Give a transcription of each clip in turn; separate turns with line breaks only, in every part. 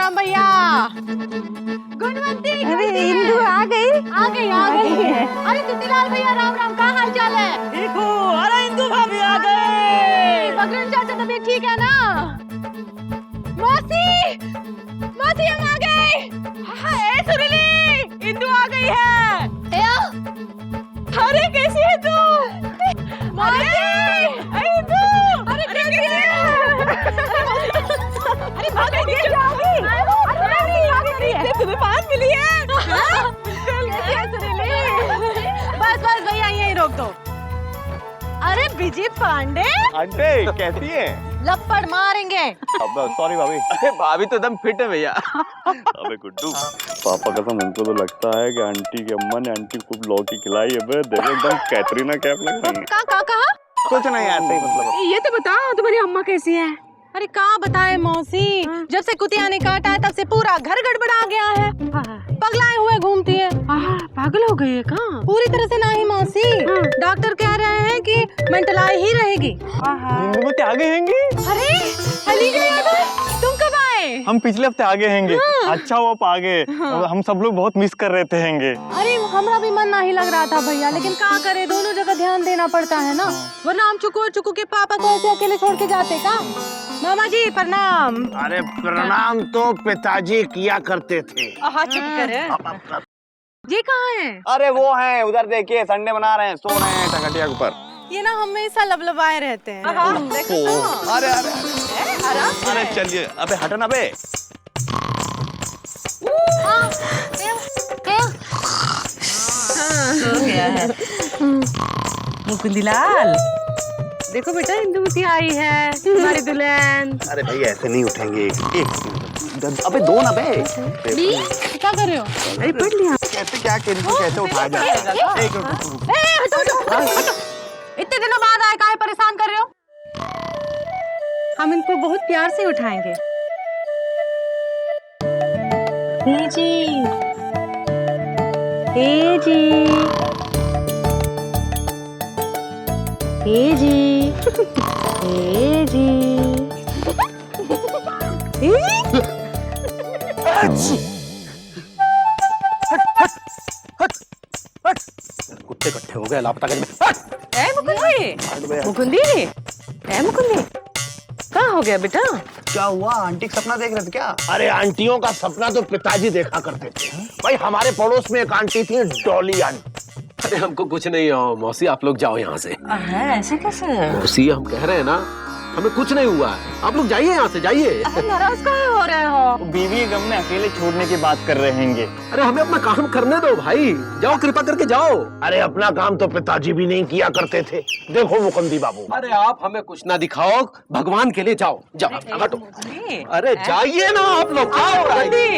राम भैया। गुणवंती
अरे इंदु आ गई।
अरे तुतीलाल भैया राम राम, क्या हाल चाल है?
ठीक हूँ। अरे इंदु भाभी आ गए।
बगरन चाचा तबीयत ठीक है ना? मौसी मौसी हम आ गए। ए सुरीली, इंदु आ गई है। अरे कैसी है तू? मौसी, इंदु, अरे कैसी है? अरे भाग गई क्या? अरे तुम्हें बात मिली है? बस बस भैया यही रोक दो। अरे विजय पांडे
आंटी कैसी है?
लपड़ मारेंगे।
अब सॉरी भाभी।
अरे भाभी तो एकदम फिट है भैया।
अबे गुड्डू, पापा कसम हमको तो लगता है कि आंटी की अम्मा ने आंटी को लौकी खिलाई है। बे देखो एकदम कैटरीना कैफ लग रही है।
कहा?
कुछ नहीं ऐसे ही मतलब।
ये तो बताओ तुम्हारी अम्मा कैसी है? अरे कहाँ बताए मौसी, जब से कुतिया ने काटा है तब से पूरा घर गड़बड़ा गया है। पगलाए हुए घूमती है।
पागल हो गई है कहाँ?
पूरी तरह से नहीं मौसी, डॉक्टर कह रहे हैं कि मेंटलाई ही रहेगी।
वो आगे हैंगे।
अरे अली जी तुम कब आए?
हम पिछले हफ्ते आगे हैंगे। अच्छा वो आप आगे। हम सब लोग बहुत मिस कर रहे थे हैंगे।
अरे हमारा भी मन नहीं लग रहा था भैया, लेकिन क्या करे, दोनों जगह ध्यान देना पड़ता है ना, वरना हम चुकू के पापा को ऐसे अकेले छोड़ के जाते का? मामा जी प्रणाम।
अरे प्रणाम तो पिताजी किया करते थे।
चुप करे। ये कहाँ है?
अरे वो है उधर, देखिए संडे मना रहे हैं, सो रहे हैं टकटिया के ऊपर।
ये ना हमेशा लबलबाए रहते हैं।
अरे अरे अरे चलिए, अबे हटो ना बे।
हो गया है। मुकुंदलाल
देखो बेटा, इंदुमती आई है हमारी दुल्हन।
अरे भाई ऐसे नहीं उठेंगे। अबे दो ना बे।
क्या कर रहे हो?
अरे पढ़ लिया।
कैसे क्या कैसे उठाया जाता है?
इतने दिनों बाद आए, काहे परेशान कर रहे हो? हम इनको बहुत प्यार से उठाएंगे। हे जी, हे जी, हे जी, हे जी।
कुत्ते इकट्ठे हो गए लापता करने।
मुकुंदी, मुकुंदी, कहाँ हो गया बेटा?
क्या हुआ? आंटी का सपना देख रहे थे क्या?
अरे आंटियों का सपना तो पिताजी देखा करते थे भाई। हमारे पड़ोस में एक आंटी थी, डॉली आंटी।
अरे हमको कुछ नहीं हो मौसी, आप लोग जाओ यहाँ से।
ऐसे कैसे?
मौसी हम कह रहे हैं ना, हमें कुछ नहीं हुआ है, आप लोग जाइए यहाँ से, जाइए।
नाराज काहे हो रहे हो?
बीवी के गम में अकेले छोड़ने की बात कर रहे हैंगे।
अरे हमें अपना काम करने दो भाई, जाओ कृपा करके जाओ।
अरे अपना काम तो पिताजी भी नहीं किया करते थे। देखो मुकुंदी बाबू।
अरे आप हमें कुछ ना दिखाओ, भगवान के लिए जाओ, जाओ हटो। अरे जाइए ना आप लोग,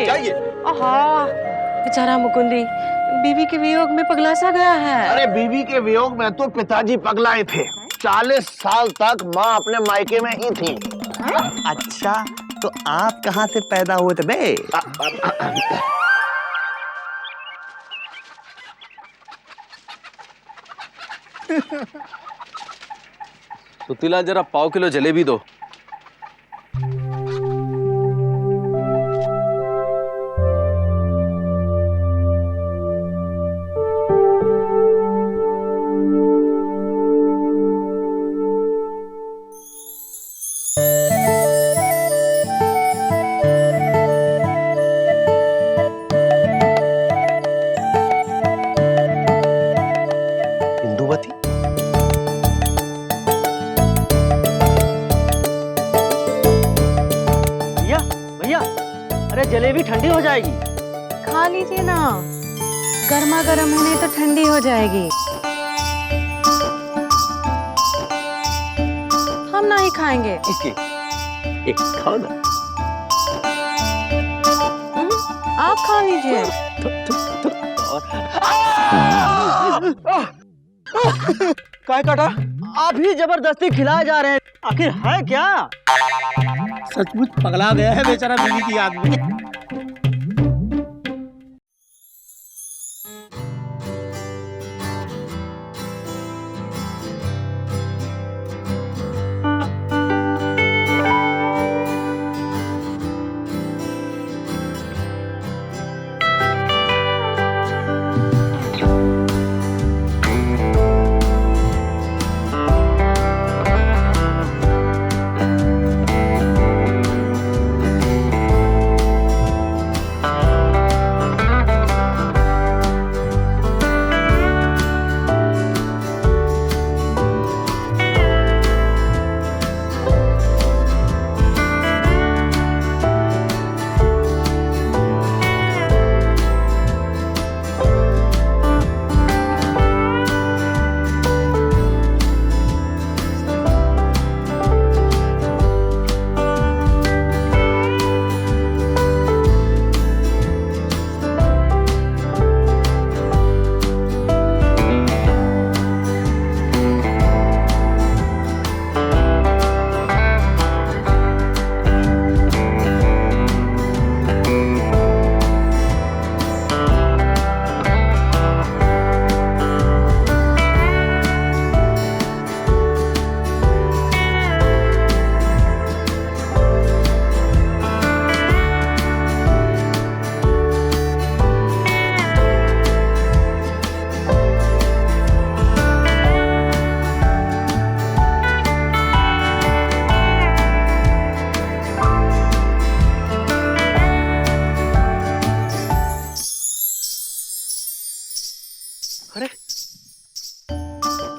जाइए।
बेचारा मुकुंदी बीवी के वियोग में पगला सा गया है।
अरे बीवी के वियोग में तो पिताजी पगलाए थे। 40 साल तक माँ अपने मायके में ही थी।
अच्छा तो आप कहाँ से पैदा हुए थे बे?
सुतीलाल जरा पाव किलो जलेबी दो।
जलेबी ठंडी हो जाएगी।
खा लीजिए ना, गर्मा गर्म है, नहीं तो ठंडी हो जाएगी। हम नहीं खाएंगे।
एक खाओ ना।
आप खा लीजिए।
काय काटा? आप ही जबरदस्ती खिलाए जा रहे हैं, आखिर है क्या?
सचमुच पगला गया है बेचारा बीवी की याद में।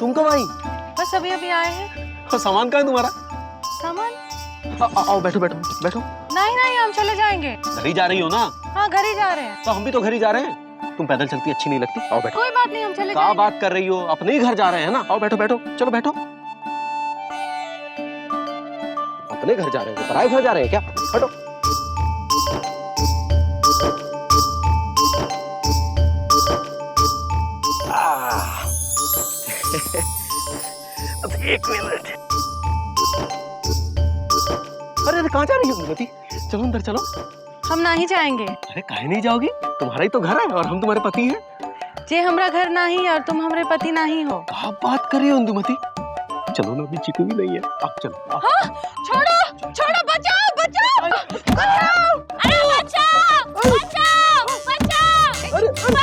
तुम कब आई?
बस अभी अभी आए हैं।
और सामान कहाँ है तुम्हारा?
सामान
आओ बैठो बैठो बैठो।
नहीं नहीं, हम चले जाएंगे।
घर ही जा रही हो ना?
हाँ, घर ही जा रहे हैं।
तो हम भी तो घर ही जा रहे हैं। तुम पैदल चलती अच्छी नहीं लगती। आओ बैठो।
कोई बात नहीं, हम चले
क्या
जाएंगे।
बात कर रही हो? अपने ही घर जा रहे हैं ना? आओ बैठो बैठो, चलो बैठो। अपने घर जा रहे हो? पराए घर जा रहे हैं क्या? बैठो। एक मिनट। अरे कहाँ जा रही हो अनुमति? चलो अंदर चलो।
हम नहीं जाएंगे।
अरे काहे नहीं जाओगी? तुम्हारा ही तो घर है और हम तुम्हारे पति हैं।
जे हमरा घर नहीं और तुम हमरे पति नहीं हो।
क्या बात कर रही हो अनुमति? चलो ना, अभी चिकू भी नहीं है। आप चलो।
हाँ, छोड़ो छोड़ो, बचाओ बचाओ बचाओ।
अरे बचाओ बचाओ बचाओ बचाओ,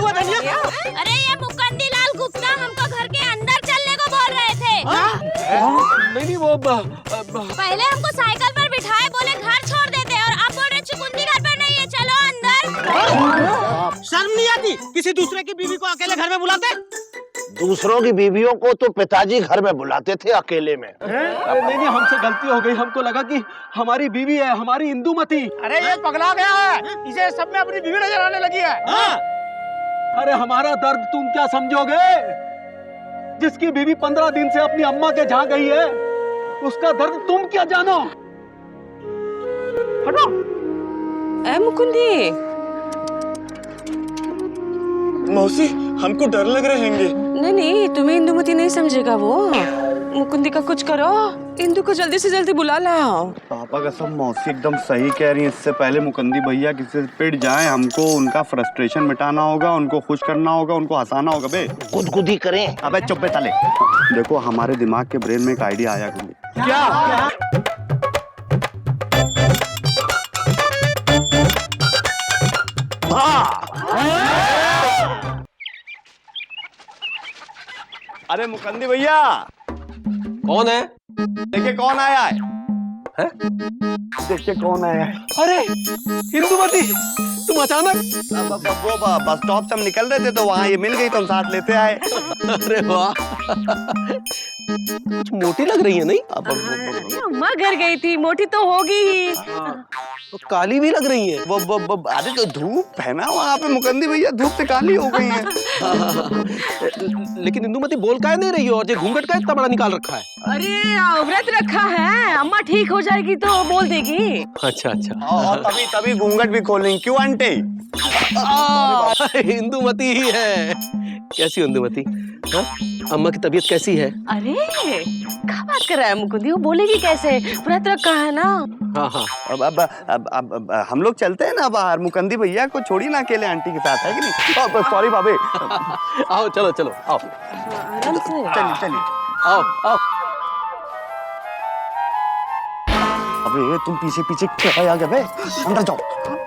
अरे बचाओ। अरे ये मुकंदी लाल गुप्ता हमको घर के अंदर चलने को बोल रहे थे।
नहीं वो
पहले हमको साइकिल पर बिठाए, बोले घर छोड़ देते, और अब बोल रहे चुकुंदी घर पर नहीं है, चलो अंदर।
शर्म नहीं आती? किसी दूसरे की बीवी को अकेले घर में बुलाते?
दूसरों की बीवियों को तो पिताजी घर में बुलाते थे अकेले में।
नहीं हमसे गलती हो गई। हमको लगा कि हमारी बीवी है, हमारी इंदुमती।
अरे ये पगला गया है, इसे सब में अपनी बीवी नजर आने लगी है।
अरे हमारा दर्द तुम क्या समझोगे? जिसकी बीवी 15 दिन से अपनी अम्मा के जहाँ गई है, उसका दर्द तुम क्या जानो? हटो।
ए मुकुंदी,
मौसी हमको डर लग रहे हैं।
नहीं नहीं, तुम्हें इंदुमती नहीं समझेगा वो। मुकुंदी का कुछ करो, इंदु को जल्दी से जल्दी बुला लाओ।
पापा कसम मौसी एकदम सही कह रही है। इससे पहले मुकंदी भैया किसी से पिट जाए, हमको उनका फ्रस्ट्रेशन मिटाना होगा, उनको खुश करना होगा, उनको हंसाना होगा। बे
गुदगुदी करें।
अबे चुप पे साले। देखो हमारे दिमाग के ब्रेन में एक आइडिया आया। क्या? अरे मुकंदी भैया,
कौन है?
देखिए कौन आया है। देखिए कौन आया है।
अरे इंदुमती, तुम अचानक?
वो बस स्टॉप से हम निकल रहे थे तो वहाँ ये मिल गई तो हम साथ लेते आए।
अरे वाह, कुछ मोटी लग रही है नहीं?
अम्मा घर गई थी, मोटी तो होगी ही।
तो काली भी लग रही है।
अरे तो धूप है ना वहाँ पे मुकंदी भैया, धूप से काली हो गई है।
लेकिन इंदुमती बोल काहे नहीं रही हो? और ये घूंघट का इतना बड़ा निकाल रखा है।
अरे व्रत रखा है, अम्मा ठीक हो जाएगी तो बोल देगी।
अच्छा अच्छा।
और तभी घूंघट भी खोलेंगे। क्यों आंटी?
इंदुमती ही है। कैसी इंदुमती? हाँ? अम्मा की तबीयत कैसी है?
अरे क्या बात कर रहा है मुकुंदी? वो बोलेगी कैसे? व्रत रखा है ना।
हाँ हाँ।
अब हम लोग चलते हैं ना बाहर। मुकंदी भैया को छोड़ी ना अकेले आंटी के साथ, है कि नहीं? सॉरी भाभी।
आओ चलो चलो आओ।
आराम से।
चलिए
आओ आओ।
अबे तुम पीछे पीछे क्या आ गए बे? अंदर जाओ।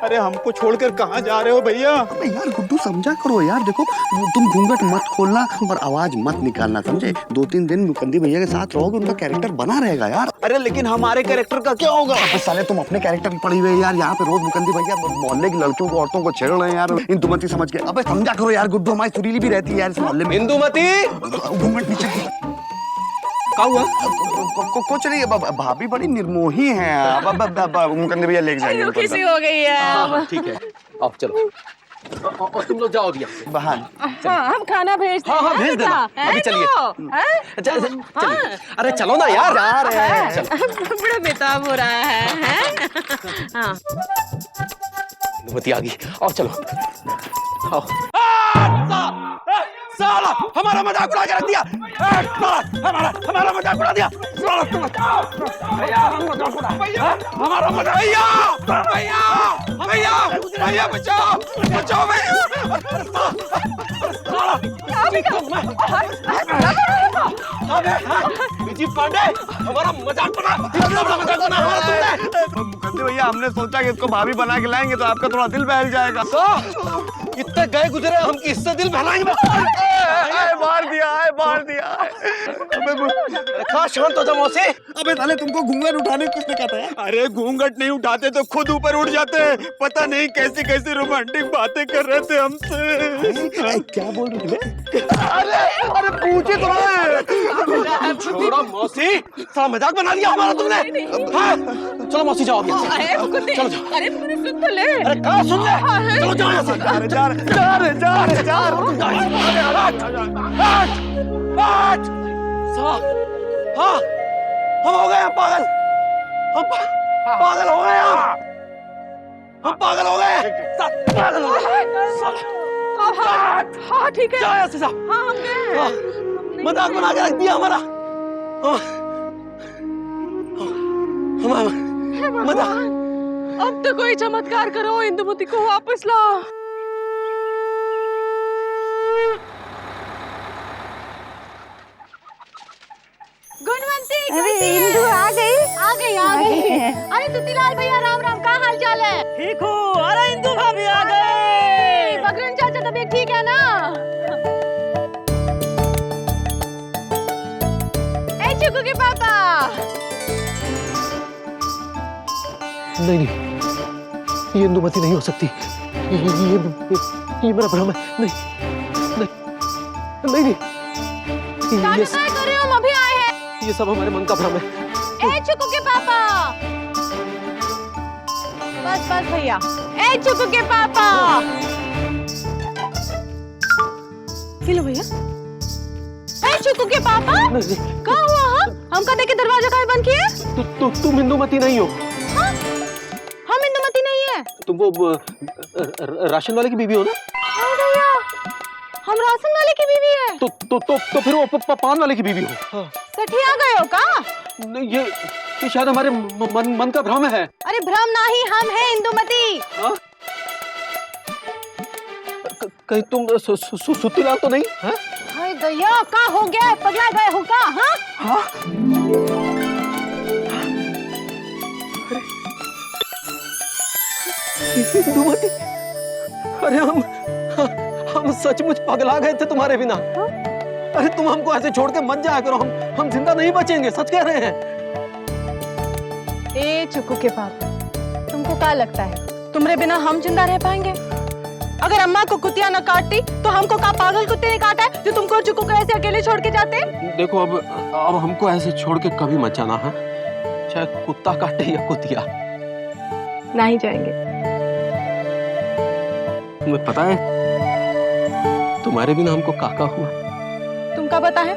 अरे हमको छोड़कर कहाँ जा रहे हो भैया?
अबे यार गुड्डू समझा करो यार। देखो तुम घूंघट मत खोलना और आवाज मत निकालना, समझे? 2-3 दिन मुकंदी भैया के साथ रहोगे, उनका कैरेक्टर बना रहेगा यार।
अरे लेकिन हमारे कैरेक्टर का क्या होगा?
अबे साले तुम अपने कैरेक्टर की पड़ी हुई यार। यहाँ पे रोज मुकंदी भैया मोहल्ले की लड़कियों को, औरतों को छेड़ रहे हैं यार, इंदुमती समझ के। अबे समझा करो यार, गुड्डू हमारी सुरीली भी रहती है यार इस मोहल्ले में।
इंदुमती,
घूंघट नीचे।
क्या हुआ?
कुछ नहीं, भाभी बड़ी निर्मोही हैं। मुकंदी भैया लेके जाएंगे।
किसी हो गई है।
हाँ, ठीक है। आओ चलो। और तुम लोग जाओ अभी यहाँ से।
बाहर।
हाँ, हम खाना भेजते हैं।
हाँ भेज देना। अभी चलिए। चलिए। अरे चलो ना यार।
जा रहे हैं।
बड़ा बेताब हो रहा है। हाँ।
इंदुमती आ गई। आओ चलो। आओ। साला हमारा मजाक उड़ा के रख दिया। हमारा मजाक उड़ा दिया। भैया हमारा मजाक। भैया बचाओ बचाओ विजय पांडे, हमारा मजाक बना।
मुकंदी भैया हमने सोचा कि इसको भाभी बना के लाएंगे तो आपका थोड़ा दिल बहल जाएगा।
तो इतने गए गुजरे हम किससे दिल बहलाएंगे?
मार दिया है, मार दिया है।
कहाँ शांत हो जा मौसी।
अबे साले तुमको घूंघट उठाने को किसने कहा था?
अरे घूंघट नहीं उठाते तो खुद ऊपर उठ जाते। पता नहीं कैसी कैसी रोमांटिक बातें कर रहे थे हमसे।
क्या बोल रहे थे?
अरे पूछे तो
छोड़ो मौसी, साला मजाक बना लिया हमारा तुमने। हाँ? चलो मौसी जाओ अभी।
अरे मुकुंदी,
चलो जाओ।
अरे मुकुंदी सुन तो ले।
अरे कहाँ सुन ले? चलो जाओ यहाँ से।
अरे जा रहे
हाँ, हम हो गए हैं पागल। हम पागल हो गए हम। हम पागल हो गए। पागल हो गए।
हाँ ठीक है।
जाओ यहाँ से साहब।
हाँ हम गए।
मजाक बना के रख दिया हमारा। मजाक।
अब तो कोई चमत्कार करो, इंदुमती को वापस लाओ।
गुणवंती, अरे इंदु आ गई। अरे दुतीलाल भैया, राम राम, क्या हाल चाल है?
ठीक हो? अरे इंदु भाभी आ गए।
बकरन चाचा तबीयत ठीक है ना? ए चिकू के पापा।
नहीं नहीं, ये इंदुमती नहीं हो सकती। ये मेरा भ्रम है। नहीं नहीं नहीं,
क्या
ये
कर रहे हो? हम अभी आए हैं।
ये सब हमारे मन का भ्रम है।
ए चिकू के पापा। बस बस भैया। ए चिकू के पापा। किलो भैया। ए चिकू के पापा, कहाँ हुआ? हम कदे के दरवाजा काहे बंद किए?
तुम इंदुमती नहीं हो।
हाँ? हम इंदुमती नहीं है।
तुम वो राशन वाले की बीवी हो ना?
हाँ भैया, हम राशन वाले की बीवी है।
तो फिर वो पान वाले की बीवी हो। हाँ।
सठिया गए हो का?
नहीं, ये शायद हमारे मन का भ्रम है।
अरे भ्रम नहीं, हम हैं इंदुमती।
हाँ? कहीं तुम सुतीलाल तो नहीं? हाँ?
हाय दया, का हो गया? पगला गए हो का? हाँ?
हाँ? इंदुमती, अरे हम सचमुच पगला गए थे तुम्हारे बिना। अरे तुम हमको ऐसे छोड़ के मत जाया करो, हम जिंदा नहीं बचेंगे, सच कह रहे हैं।
ए चुकू के पापा, तुमको क्या लगता है तुम्हारे बिना हम जिंदा रह पाएंगे? अगर अम्मा को कुतिया न काटती तो हमको का पागल कुत्ते ने काटा है जो तुमको चुकू को ऐसे अकेले छोड़ के जाते?
देखो अब हमको ऐसे छोड़ के कभी मत जाना है, चाहे कुत्ता काटे या कुतिया।
नहीं जाएंगे।
तुम्हें पता है तुम्हारे बिना हमको काका हुआ?
तुमका पता है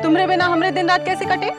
तुम्हारे बिना हमरे दिन रात कैसे कटे?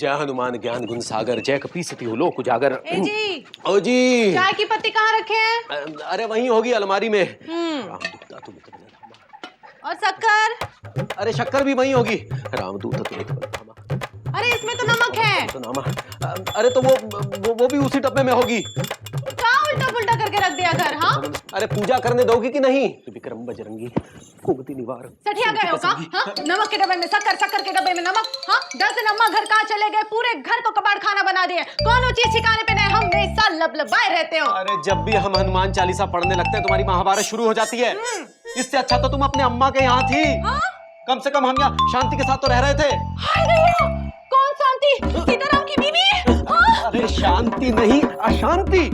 जय हनुमान ज्ञान गुण सागर, जय कपीसति हो लोक उजागर।
ए जी,
ओ जी,
चाय की पत्ती कहाँ रखे हैं?
अरे वहीं होगी अलमारी में। रामदूता तुम इतना।
और शक्कर?
अरे शक्कर भी वहीं होगी। रामदूता तुम इतना।
अरे इसमें तो नमक है।
तो नामा, अरे तो वो भी उसी डब्बे में होगी।
क्या उल्टा पुल्टा करके रख दिया घर? हाँ,
अरे पूजा करने दोगी कि नहीं? विक्रम बजरंगी कुमति निवार।
सठिया गए हो का? हाँ, नमक के डब्बे में शक्कर, शक्कर के डब्बे में नमक। हाँ, 10 दिन अम्मा घर कहाँ चले गए? पूरे घर को कबाड़ खाना बना दिए। कौन चीज ठिकाने पे नहीं, हमेशा लबलबाए रहते हो।
अरे जब भी हम हनुमान चालीसा पढ़ने लगते हैं तुम्हारी महाभारत शुरू हो जाती है। इससे अच्छा तो तुम अपने अम्मा के यहाँ थी। कम से कम हम यहाँ शांति के साथ तो रह रहे थे।
हाय भैया, कौन शांति? सीताराम की बीवी? हाँ?
अरे शांति नहीं, अशांति।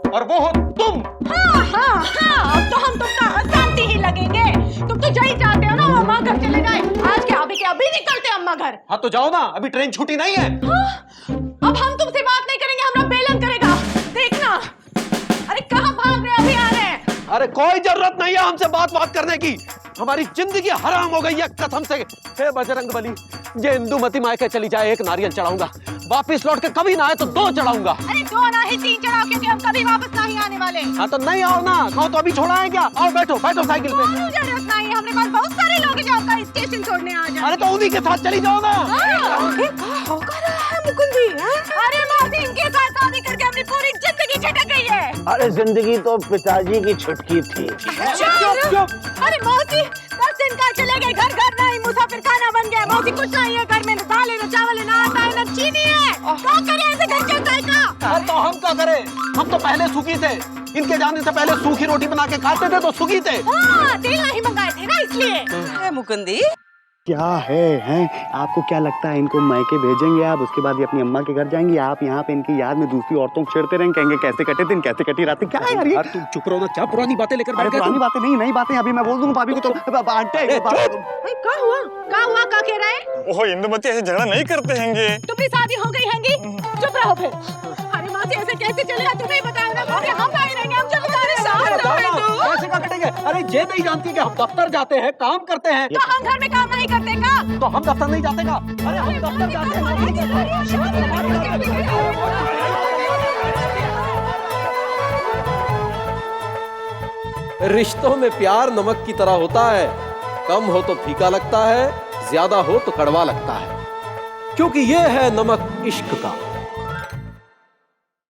और वो हो तुम।
हाँ, हाँ, हाँ, अब तो हम तुमका अशांति ही लगेंगे। तुम तो यही चाहते हो ना अम्मा घर चले जाए। आज के अभी निकलते अम्मा घर।
हाँ तो जाओ ना, अभी ट्रेन छुट्टी नहीं है।
हाँ? अब हम तुमसे बात नहीं करेंगे, हमरा बेलन करेगा। देखना। अरे कहाँ भाग रहे, अभी आ रहे हैं।
अरे कोई जरूरत नहीं है हमसे बात करने की। हमारी जिंदगी हराम हो गई है कसम से। हे बजरंग बली, ये इंदुमती मायके चली जाए, एक नारियल चढ़ाऊंगा। वापिस लौट के कभी ना आए तो 2 चढ़ाऊंगा।
अरे 2 ना ही 3 चढ़ाओ, क्योंकि हम कभी वापस नहीं आने वाले।
हाँ तो नहीं आओ ना, कहो तो अभी छोड़ा है क्या? आओ बैठो बैठो साइकिल पे।
जरूरत नहीं, हमारे पास बहुत सारे लोग हैं जो आपका स्टेशन छोड़ने आ जाए।
अरे तो उन्हीं के साथ चली जाओ ना।
मुकुंदी,
अरे मौसी, इनके साथ शादी करके अपनी पूरी जिंदगी झटक गई है।
अरे जिंदगी तो पिताजी की छुटकी थी।
अरे मौसी, 10 दिन का चले गए, घर घर नहीं, मुसाफिर खाना बन गया। मौसी कुछ नहीं है घर में, न दाल है, न चावल है, न आटा है, न चीनी है। क्या करें ऐसे घर के जायका?
अरे तो हम क्या करें? हम तो पहले सुखी थे। इनके जाने से पहले सूखी रोटी बना के खाते थे तो सुखी थे।
हाँ, तेल नहीं मंगाए थे ना इसलिए।
मुकुंदी,
क्या है आपको क्या लगता है इनको मायके भेजेंगे आप, उसके बाद ये अपनी अम्मा के घर जाएंगे, आप यहाँ पे इनकी याद में दूसरी औरतों को छेड़ते रहेंगे, कहेंगे कैसे कटे दिन, कैसे कटी रातें? क्या है यार ये?
तुम चुप रहो ना, क्या पुरानी बातें लेकर
अरे पुरानी बातें नहीं, नई बातें अभी मैं बोल दूंगा भाभी को तो आंटे।
क्या हुआ? क्या कह रहे हैं?
ओहो इंदुमती, ऐसे झगड़ा नहीं करते हैंगे।
तुम्हारी शादी हो गई हैंगी? चुप रहो फिर। अरे मौसी, ऐसे कैसे चलेगा? तुम्हें बताओ ना। मौसी, हम नहीं रहेंगे, हम चले जा रहे हैं।
कैसे क्या कटेंगे? अरे ये नहीं जानती कि हम दफ्तर जाते हैं, काम करते हैं।
तो हम घर में काम नहीं करते का?
तो हम दफ्तर नहीं जाते का? अरे हम दफ्तर जाते हैं। रिश्तों में प्यार नमक की तरह होता है, कम हो तो फीका लगता है, ज्यादा हो तो कड़वा लगता है, क्योंकि ये है नमक इश्क का।